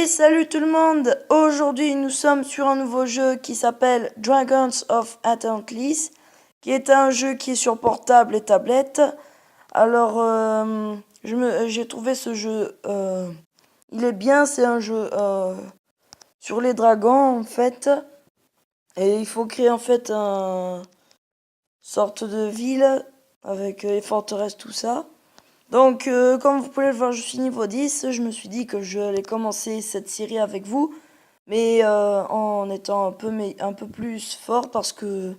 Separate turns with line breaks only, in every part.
Et salut tout le monde! Aujourd'hui nous sommes sur un nouveau jeu qui s'appelle Dragons of Atlantis, qui est un jeu qui est sur portable et tablette. Alors j'ai trouvé ce jeu, il est bien, c'est un jeu sur les dragons en fait. Et il faut créer en fait un sorte de ville avec les forteresses, tout ça. Donc, comme vous pouvez le voir, je suis niveau 10. Je me suis dit que je allais commencer cette série avec vous, mais en étant un peu plus fort parce que,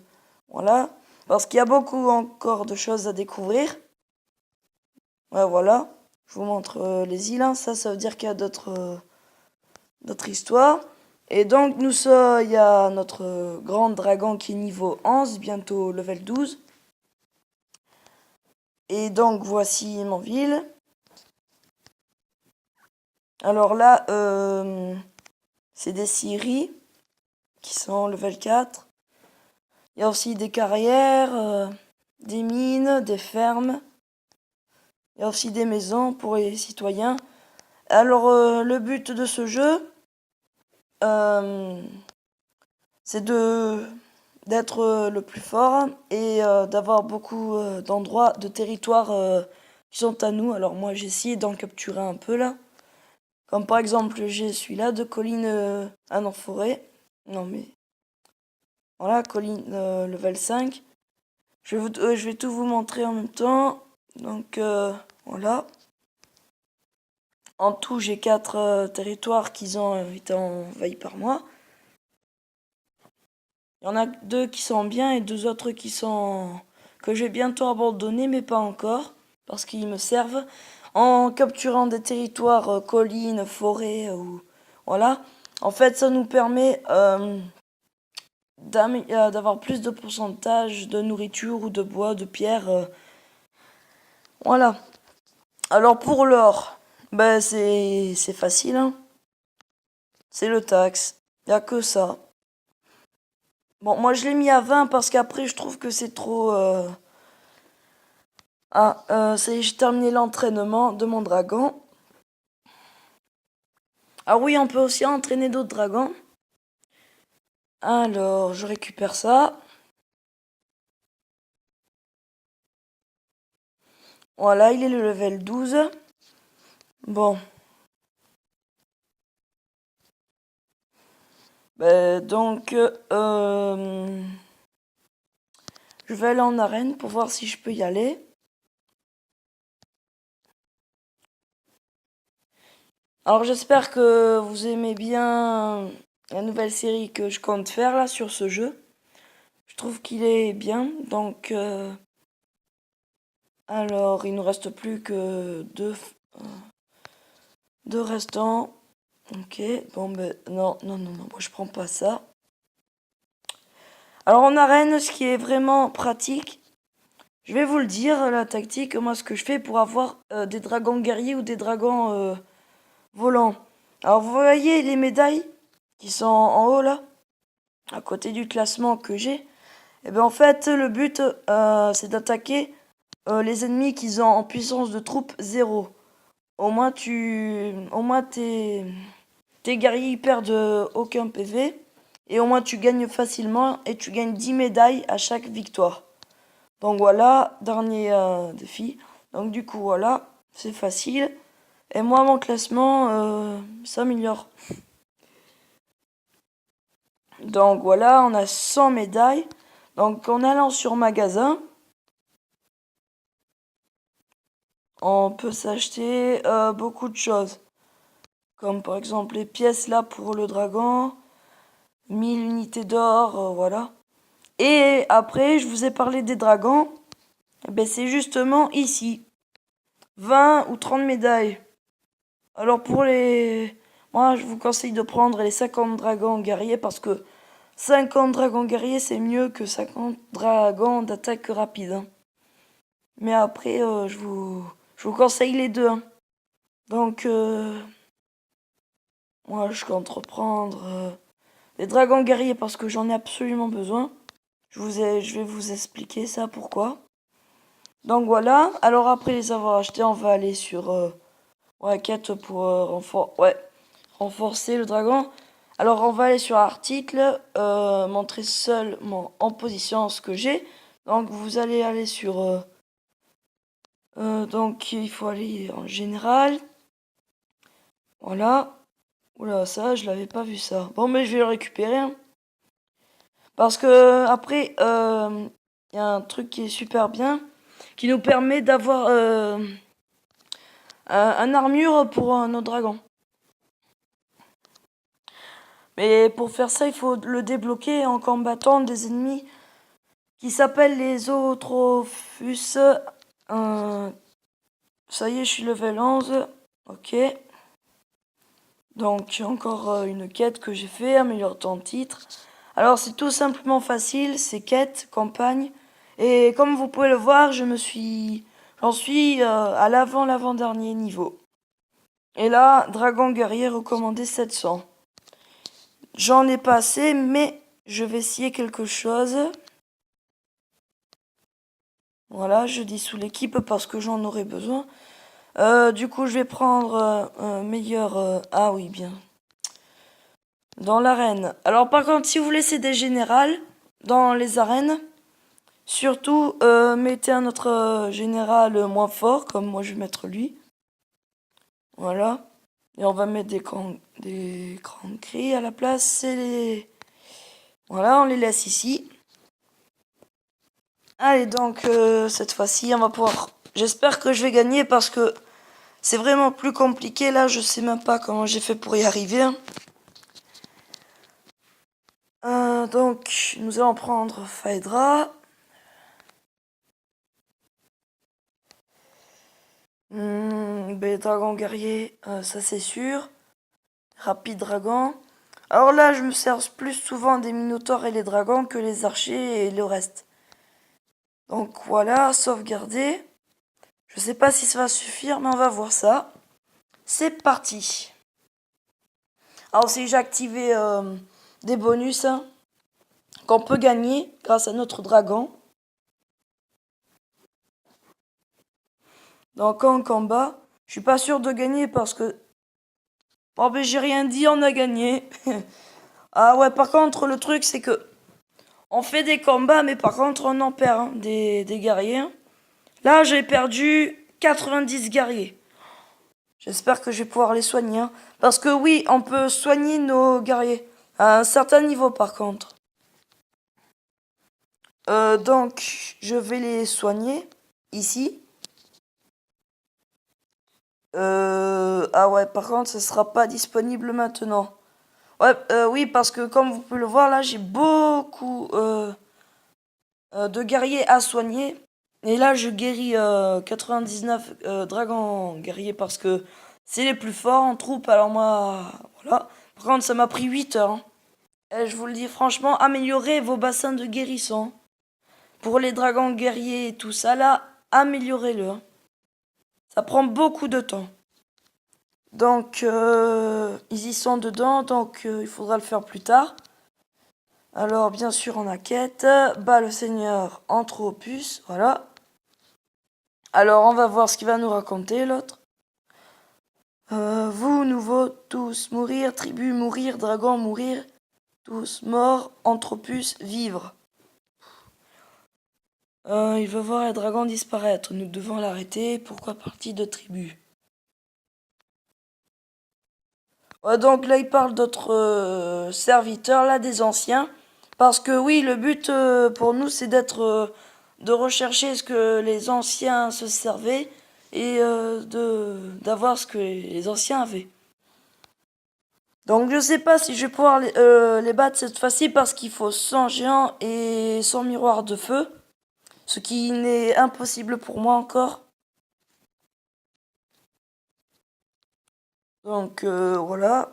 voilà, parce qu'il y a beaucoup encore de choses à découvrir. Ouais, voilà, je vous montre les îles, hein. Ça veut dire qu'il y a d'autres histoires. Et donc, il y a notre grand dragon qui est niveau 11, bientôt level 12. Et donc, voici mon ville. Alors là, c'est des scieries qui sont level 4. Il y a aussi des carrières, des mines, des fermes. Il y a aussi des maisons pour les citoyens. Alors, le but de ce jeu, c'est d'être le plus fort et d'avoir beaucoup d'endroits, de territoires qui sont à nous. Alors moi, j'ai essayé d'en capturer un peu là. Comme par exemple, j'ai celui-là de colline... ah non, forêt. Non mais... Voilà, colline level 5. Je vais tout vous montrer en même temps. Donc, voilà. En tout, j'ai 4 territoires qui ont été envahis par moi. Il y en a 2 qui sont bien et 2 autres que je vais bientôt abandonner, mais pas encore. Parce qu'ils me servent. En capturant des territoires, collines, forêts, ou... Voilà. En fait, ça nous permet... d'avoir plus de pourcentage de nourriture ou de bois, de pierre. Voilà. Alors pour l'or, ben c'est facile, hein. C'est le taxe. Y a que ça. Bon, moi je l'ai mis à 20 parce qu'après je trouve que c'est trop... j'ai terminé l'entraînement de mon dragon. Ah oui, on peut aussi entraîner d'autres dragons. Alors, je récupère ça. Voilà, il est le level 12. Bon. Donc, je vais aller en arène pour voir si je peux y aller. Alors, j'espère que vous aimez bien la nouvelle série que je compte faire là sur ce jeu. Je trouve qu'il est bien, donc... alors, il ne reste plus que deux restants. Ok, bon ben non, moi je prends pas ça. Alors en arène, ce qui est vraiment pratique, je vais vous le dire, la tactique, moi ce que je fais pour avoir des dragons guerriers ou des dragons volants. Alors vous voyez les médailles qui sont en haut là, à côté du classement que j'ai. Et bien en fait, le but c'est d'attaquer les ennemis qui ont en puissance de troupe 0. Au moins tes guerriers ils perdent aucun PV. Et au moins tu gagnes facilement et tu gagnes 10 médailles à chaque victoire. Donc voilà, dernier défi. Donc du coup voilà, c'est facile. Et moi mon classement s'améliore. Donc voilà, on a 100 médailles. Donc en allant sur magasin, on peut s'acheter beaucoup de choses. Comme par exemple les pièces là pour le dragon. 1000 unités d'or, voilà. Et après, je vous ai parlé des dragons. Ben, c'est justement ici. 20 ou 30 médailles. Alors pour les... Moi, je vous conseille de prendre les 50 dragons guerriers parce que 50 dragons guerriers, c'est mieux que 50 dragons d'attaque rapide, hein. Mais après, je vous conseille les deux, hein. Donc, moi, je compte reprendre les dragons guerriers parce que j'en ai absolument besoin. Je vais vous expliquer ça, pourquoi. Donc voilà, alors après les avoir achetés, on va aller sur... ouais, quête pour renfort. Ouais, renforcer le dragon. Alors on va aller sur article, montrer seulement en position ce que j'ai. Donc vous allez aller sur... donc il faut aller en général. Voilà. Oula, ça, je l'avais pas vu ça. Bon, mais je vais le récupérer, hein. Parce que après, il y a un truc qui est super bien, qui nous permet d'avoir un armure pour nos dragons. Mais pour faire ça, il faut le débloquer en combattant des ennemis qui s'appellent les Zootrophus. Ça y est, je suis level 11. Ok. Donc, encore une quête que j'ai fait, améliore ton titre. Alors, c'est tout simplement facile, c'est quête, campagne. Et comme vous pouvez le voir, j'en suis à l'avant-dernier niveau. Et là, dragon guerrier recommandé 700. J'en ai pas assez, mais je vais essayer quelque chose. Voilà, je dis sous l'équipe parce que j'en aurai besoin. Du coup, je vais prendre meilleur... ah oui, bien. Dans l'arène. Alors par contre, si vous laissez des générales dans les arènes, surtout mettez un autre général moins fort, comme moi je vais mettre lui. Voilà. Et on va mettre des grands cris à la place. Voilà, on les laisse ici. Allez, donc cette fois-ci, on va pouvoir... J'espère que je vais gagner parce que c'est vraiment plus compliqué. Là, je sais même pas comment j'ai fait pour y arriver. Donc, nous allons prendre Phaedra. Dragon guerrier, ça c'est sûr. Rapide dragon. Alors là, je me sers plus souvent des minotaures et les dragons que les archers et le reste. Donc voilà, sauvegarder. Je sais pas si ça va suffire, mais on va voir ça. C'est parti. Alors si j'ai activé des bonus hein, qu'on peut gagner grâce à notre dragon. Donc en combat, je suis pas sûr de gagner parce que... Oh ben j'ai rien dit, on a gagné. Ah ouais, par contre le truc c'est que... On fait des combats, mais par contre on en perd hein, des guerriers. Là j'ai perdu 90 guerriers. J'espère que je vais pouvoir les soigner. Hein. Parce que oui, on peut soigner nos guerriers. À un certain niveau par contre. Donc, je vais les soigner. Ici. Ah ouais, par contre, ce sera pas disponible maintenant. Ouais, oui, parce que comme vous pouvez le voir, là, j'ai beaucoup de guerriers à soigner. Et là, je guéris 99 dragons guerriers parce que c'est les plus forts en troupe. Alors moi, voilà. Par contre, ça m'a pris 8 heures. Hein. Et je vous le dis franchement, améliorez vos bassins de guérison. Pour les dragons guerriers et tout ça, là, améliorez-le. Hein. Ça prend beaucoup de temps. Donc, ils y sont dedans, donc il faudra le faire plus tard. Alors, bien sûr, on a quête. Bah, le seigneur Anthropus, voilà. Alors, on va voir ce qu'il va nous raconter, l'autre. Vous, nouveaux, tous mourir, tribu mourir, dragon mourir, tous morts, Anthropus vivre. Il veut voir les dragons disparaître, nous devons l'arrêter, pourquoi partie de tribu? Ouais, donc là, il parle d'autres serviteurs, là, des anciens. Parce que oui, le but pour nous, c'est de rechercher ce que les anciens se servaient et d'avoir ce que les anciens avaient. Donc je sais pas si je vais pouvoir les battre cette fois-ci parce qu'il faut 100 géants et 100 miroirs de feu. Ce qui n'est impossible pour moi encore. Donc voilà.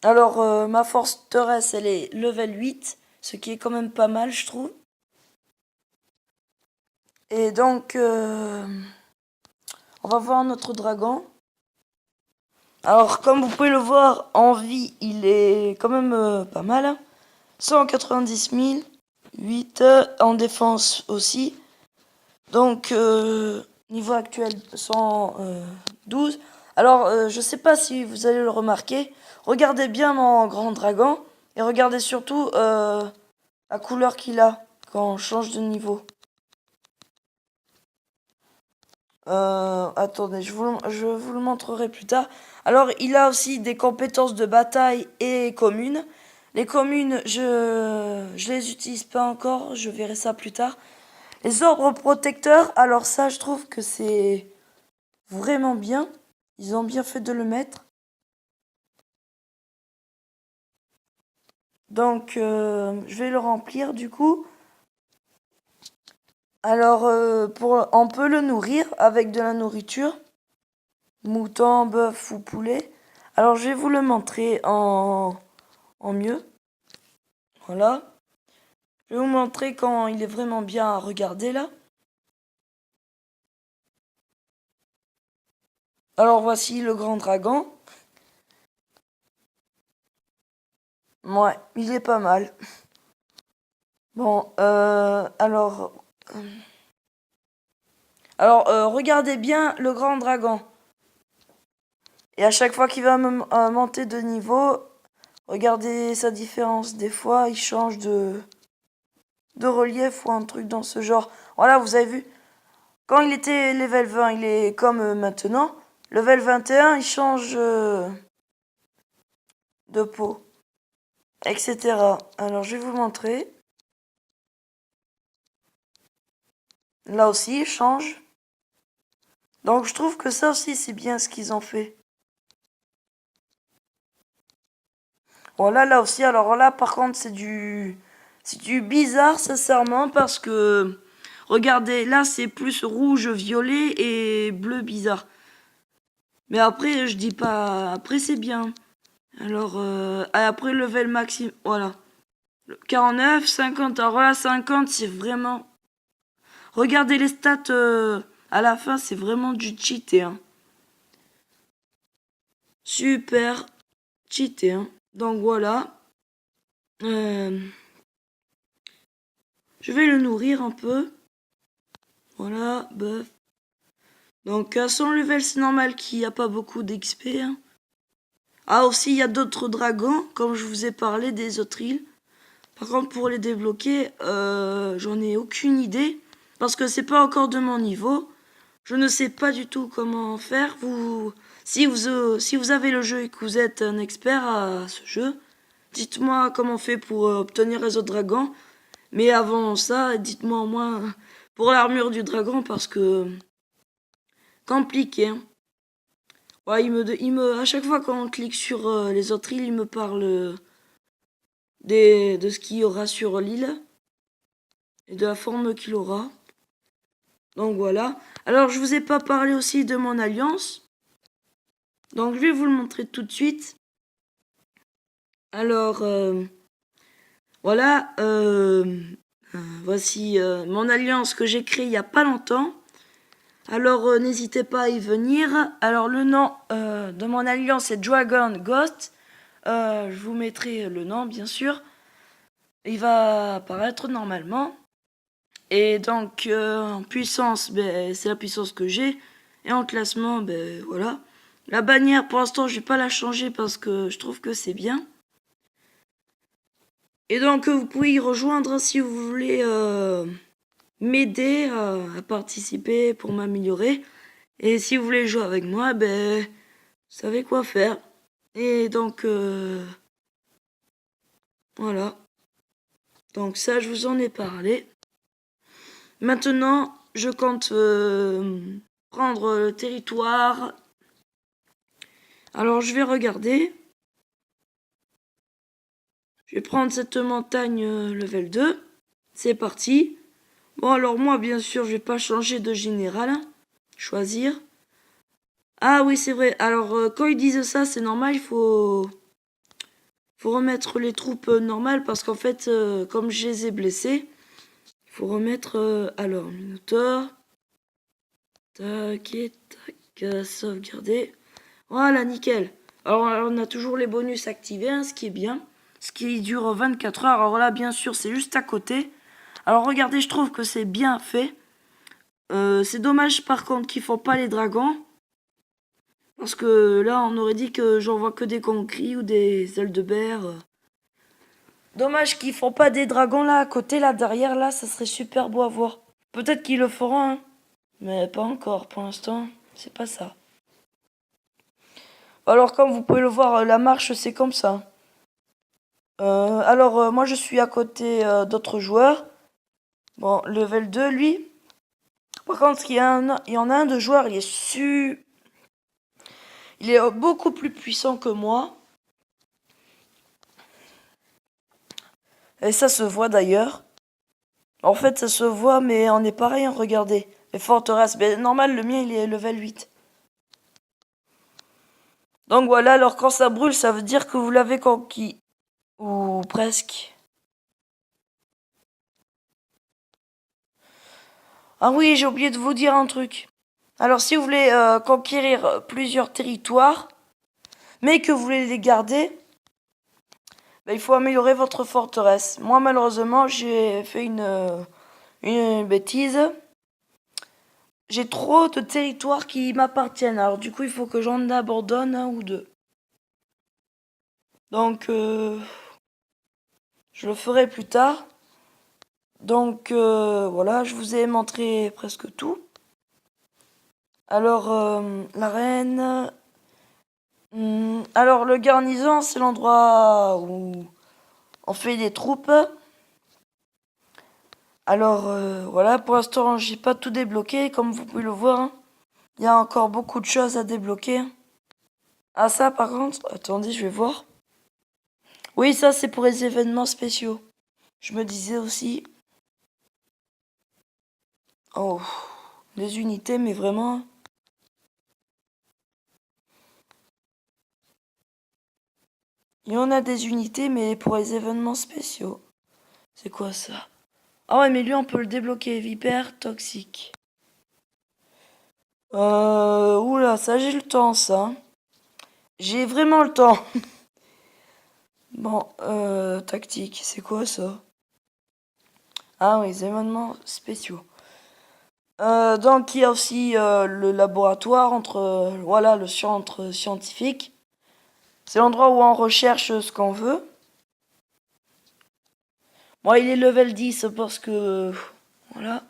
Alors ma forteresse elle est level 8. Ce qui est quand même pas mal je trouve. Et donc on va voir notre dragon. Alors comme vous pouvez le voir en vie il est quand même pas mal. Hein. 190 000. 8 en défense aussi. Donc Niveau actuel 112. Alors, je sais pas si vous allez le remarquer. Regardez bien mon grand dragon. Et regardez surtout la couleur qu'il a quand on change de niveau. Attendez, je vous le montrerai plus tard. Alors, il a aussi des compétences de bataille et communes. Les communes, je les utilise pas encore, je verrai ça plus tard. Les orbes protecteurs, alors ça, je trouve que c'est vraiment bien. Ils ont bien fait de le mettre. Donc, je vais le remplir du coup. Alors, on peut le nourrir avec de la nourriture. Mouton, bœuf ou poulet. Alors, je vais vous le montrer en mieux. Voilà. Je vais vous montrer quand il est vraiment bien à regarder là. Alors, voici le grand dragon. Ouais, il est pas mal. Bon, regardez bien le grand dragon. Et à chaque fois qu'il va monter de niveau, regardez sa différence. Des fois, il change de relief ou un truc dans ce genre. Voilà, vous avez vu. Quand il était level 20, il est comme maintenant. Level 21, il change de peau, etc. Alors, je vais vous montrer. Là aussi, il change. Donc, je trouve que ça aussi, c'est bien ce qu'ils ont fait. Bon, là aussi, alors là, par contre, c'est du bizarre, sincèrement, parce que, regardez, là, c'est plus rouge, violet et bleu bizarre. Mais après, je dis pas, après, c'est bien. Alors, après, level maximum, voilà. 49, 50, alors là, 50, c'est vraiment... Regardez les stats à la fin, c'est vraiment du cheaté, hein. Super cheaté, hein. Donc, voilà. Je vais le nourrir un peu. Voilà, bœuf. Donc, son level, c'est normal qu'il n'y a pas beaucoup d'XP, hein. Ah, aussi, il y a d'autres dragons, comme je vous ai parlé, des autres îles. Par contre, pour les débloquer, j'en ai aucune idée. Parce que c'est pas encore de mon niveau. Je ne sais pas du tout comment faire. Si vous avez le jeu et que vous êtes un expert à ce jeu, dites-moi comment on fait pour obtenir les autres dragons. Mais avant ça, dites-moi au moins pour l'armure du dragon parce que compliqué, hein. Ouais, à chaque fois quand on clique sur les autres îles, il me parle de ce qu'il y aura sur l'île et de la forme qu'il aura. Donc voilà. Alors je vous ai pas parlé aussi de mon alliance. Donc je vais vous le montrer tout de suite. Alors voilà. Voici mon alliance que j'ai créée il n'y a pas longtemps. Alors n'hésitez pas à y venir. Alors le nom de mon alliance c'est Dragon Ghost. Je vous mettrai le nom bien sûr. Il va apparaître normalement. Et donc en puissance, ben, c'est la puissance que j'ai. Et en classement, ben voilà. La bannière pour l'instant je vais pas la changer parce que je trouve que c'est bien. Et donc vous pouvez y rejoindre si vous voulez m'aider à participer pour m'améliorer. Et si vous voulez jouer avec moi, ben vous savez quoi faire. Et donc voilà. Donc ça je vous en ai parlé. Maintenant je compte prendre le territoire. Alors je vais regarder. Je vais prendre cette montagne level 2. C'est parti. Bon alors moi bien sûr je vais pas changer de général. Choisir. Ah oui c'est vrai. Alors quand ils disent ça c'est normal. Il faut remettre les troupes normales. Parce qu'en fait comme je les ai blessés. Il faut remettre... alors Minotaur. Tac et tac. Sauvegarder. Voilà nickel. Alors on a toujours les bonus activés. Hein, ce qui est bien. Ce qui dure 24 heures. Alors là bien sûr c'est juste à côté. Alors regardez, je trouve que c'est bien fait. C'est dommage par contre qu'ils font pas les dragons. Parce que là, on aurait dit que j'en vois que des conquis ou des ailes de berre. Dommage qu'ils font pas des dragons là à côté, là derrière, là, ça serait super beau à voir. Peut-être qu'ils le feront, hein. Mais pas encore, pour l'instant, c'est pas ça. Alors, comme vous pouvez le voir, la marche, c'est comme ça. Moi, je suis à côté d'autres joueurs. Bon, level 2, lui. Par contre, il y en a un de joueur, il est beaucoup plus puissant que moi. Et ça se voit d'ailleurs. En fait, ça se voit, mais on est pareil, hein, regardez. Les forteresses, ben, normal, le mien, il est level 8. Donc voilà, alors quand ça brûle, ça veut dire que vous l'avez conquis. Ou presque. Ah oui, j'ai oublié de vous dire un truc. Alors si vous voulez conquérir plusieurs territoires, mais que vous voulez les garder, ben, il faut améliorer votre forteresse. Moi, malheureusement, j'ai fait une bêtise. J'ai trop de territoires qui m'appartiennent. Alors du coup, il faut que j'en abandonne un ou deux. Donc, je le ferai plus tard. Donc, voilà, je vous ai montré presque tout. Alors, la reine... alors, le garnison, c'est l'endroit où on fait des troupes. Alors, voilà, pour l'instant, j'ai pas tout débloqué, comme vous pouvez le voir, hein. Il y a encore beaucoup de choses à débloquer. Ah, ça, par contre, attendez, je vais voir. Oui, ça, c'est pour les événements spéciaux. Je me disais aussi... Oh, des unités, mais vraiment... Il y en a des unités, mais pour les événements spéciaux. C'est quoi ça? Ah ouais, mais lui, on peut le débloquer. Vipère toxique. Oula, ça, j'ai le temps, ça. J'ai vraiment le temps. Bon, tactique, c'est quoi ça? Ah oui, les événements spéciaux. Donc, il y a aussi le laboratoire voilà, le centre scientifique. C'est l'endroit où on recherche ce qu'on veut. Moi, il est level 10 parce que... Voilà.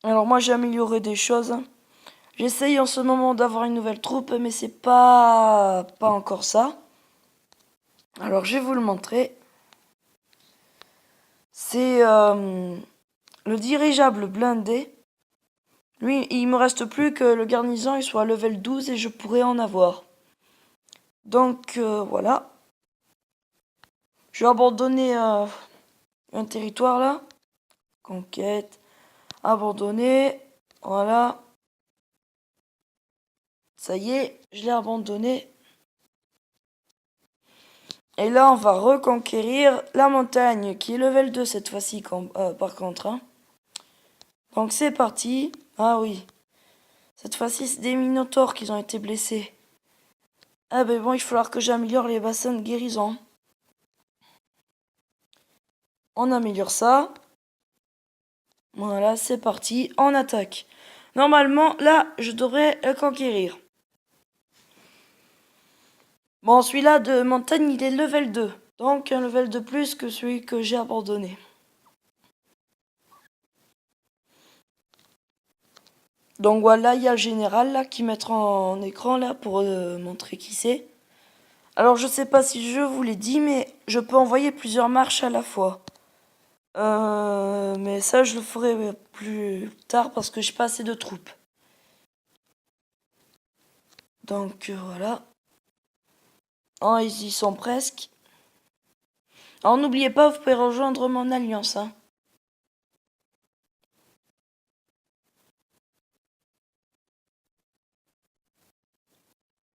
Alors moi, j'ai amélioré des choses. J'essaye en ce moment d'avoir une nouvelle troupe, mais c'est pas encore ça. Alors, je vais vous le montrer. C'est le dirigeable blindé. Lui, il me reste plus que le garnison, il soit level 12 et je pourrais en avoir. Donc, voilà. Je vais abandonner un territoire là. Conquête. Abandonner. Voilà. Ça y est, je l'ai abandonné. Et là, on va reconquérir la montagne, qui est level 2 cette fois-ci, par contre, hein. Donc c'est parti. Ah oui. Cette fois-ci, c'est des minotaures qui ont été blessés. Ah ben bon, il va falloir que j'améliore les bassins de guérison. On améliore ça. Voilà, c'est parti. On attaque. Normalement, là, je devrais le conquérir. Bon, celui-là de montagne, il est level 2. Donc un level de plus que celui que j'ai abandonné. Donc voilà, il y a le général là qui mettra en écran là pour montrer qui c'est. Alors je sais pas si je vous l'ai dit, mais je peux envoyer plusieurs marches à la fois. Mais ça je le ferai plus tard parce que j'ai pas assez de troupes. Donc voilà. Oh, ils y sont presque. Alors n'oubliez pas, vous pouvez rejoindre mon alliance, hein.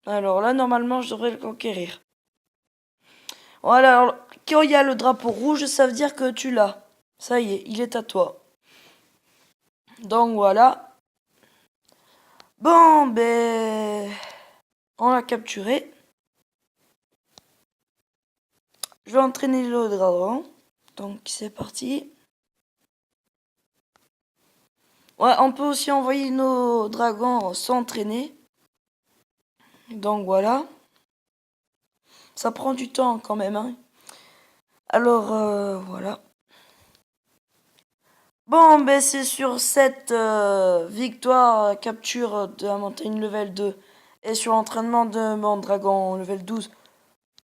Alors là, normalement, je devrais le conquérir. Voilà, alors, quand il y a le drapeau rouge, ça veut dire que tu l'as. Ça y est, il est à toi. Donc voilà. Bon, ben... On l'a capturé. Je vais entraîner le dragon. Donc c'est parti. Ouais, on peut aussi envoyer nos dragons s'entraîner. Donc voilà. Ça prend du temps quand même, hein. Alors voilà. Bon, ben c'est sur cette capture de la montagne level 2 et sur l'entraînement de mon dragon level 12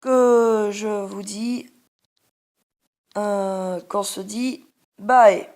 que je vous dis qu'on se dit bye.